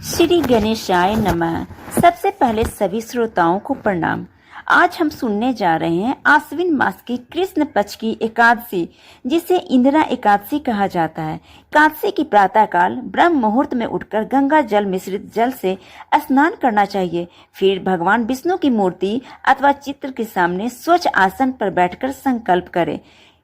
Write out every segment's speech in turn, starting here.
श्री गणेशाय नमः। सबसे पहले सभी श्रोताओं को प्रणाम। आज हम सुनने जा रहे हैं आश्विन मास की कृष्ण पक्ष की एकादशी, जिसे इंदिरा एकादशी कहा जाता है। एकादशी की प्रातःकाल ब्रह्म मुहूर्त में उठकर गंगा जल मिश्रित जल से स्नान करना चाहिए। फिर भगवान विष्णु की मूर्ति अथवा चित्र के सामने स्वच्छ आसन पर बैठकर संकल्प करें,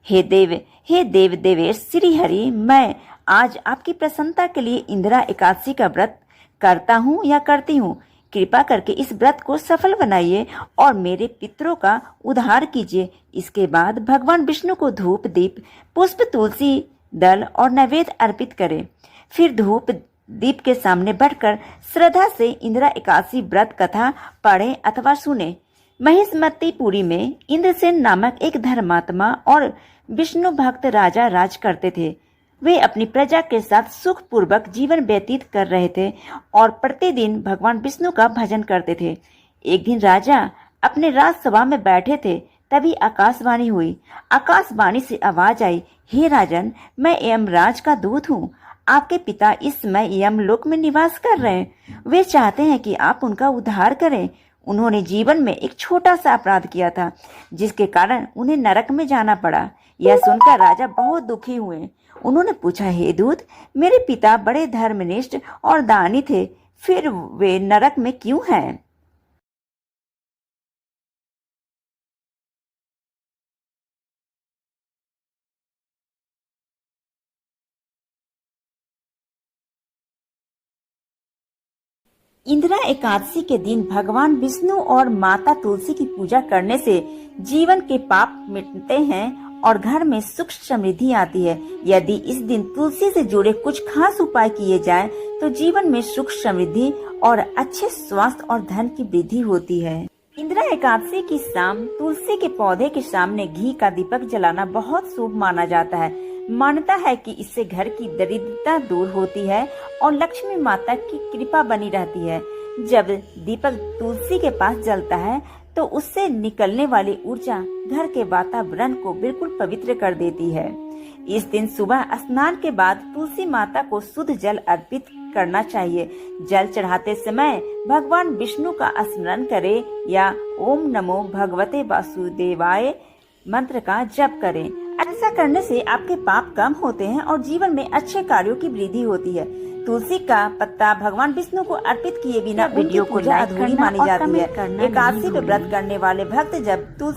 हे देव देवेश श्री हरि, मैं आज आपकी प्रसन्नता के लिए इंदिरा एकादशी का व्रत करता हूँ या करती हूँ। कृपा करके इस व्रत को सफल बनाइए और मेरे पितरों का उद्धार कीजिए। इसके बाद भगवान विष्णु को धूप दीप पुष्प तुलसी दल और नैवेद्य अर्पित करें। फिर धूप दीप के सामने बैठकर श्रद्धा से इंदिरा एकादशी व्रत कथा पढ़ें अथवा सुने। महिष्मतीपुरी में इंद्रसेन नामक एक धर्मात्मा और विष्णु भक्त राजा राज करते थे। वे अपनी प्रजा के साथ सुख पूर्वक जीवन व्यतीत कर रहे थे और प्रतिदिन भगवान विष्णु का भजन करते थे। एक दिन राजा अपने राजसभा में बैठे थे, तभी आकाशवाणी हुई। आकाशवाणी से आवाज आई, हे राजन, मैं यमराज का दूत हूँ। आपके पिता इस समय यमलोक में निवास कर रहे हैं। वे चाहते हैं कि आप उनका उद्धार करें। उन्होंने जीवन में एक छोटा सा अपराध किया था, जिसके कारण उन्हें नरक में जाना पड़ा। यह सुनकर राजा बहुत दुखी हुए। उन्होंने पूछा, हे दूत, मेरे पिता बड़े धर्मनिष्ठ और दानी थे, फिर वे नरक में क्यों हैं? इंदिरा एकादशी के दिन भगवान विष्णु और माता तुलसी की पूजा करने से जीवन के पाप मिटते हैं और घर में सुख समृद्धि आती है। यदि इस दिन तुलसी से जुड़े कुछ खास उपाय किए जाएं, तो जीवन में सुख समृद्धि और अच्छे स्वास्थ्य और धन की वृद्धि होती है। इंदिरा एकादशी की शाम तुलसी के पौधे के सामने घी का दीपक जलाना बहुत शुभ माना जाता है। मान्यता है कि इससे घर की दरिद्रता दूर होती है और लक्ष्मी माता की कृपा बनी रहती है। जब दीपक तुलसी के पास जलता है तो उससे निकलने वाली ऊर्जा घर के वातावरण को बिल्कुल पवित्र कर देती है। इस दिन सुबह स्नान के बाद तुलसी माता को शुद्ध जल अर्पित करना चाहिए। जल चढ़ाते समय भगवान विष्णु का स्मरण करें या ओम नमो भगवते वासुदेवाय मंत्र का जप करें। ऐसा करने से आपके पाप कम होते हैं और जीवन में अच्छे कार्यों की वृद्धि होती है। तुलसी का पत्ता भगवान विष्णु को अर्पित किए बिना वीडियो को अधूरी मानी जाती है। एकादशी पे व्रत करने वाले भक्त जब तुलसी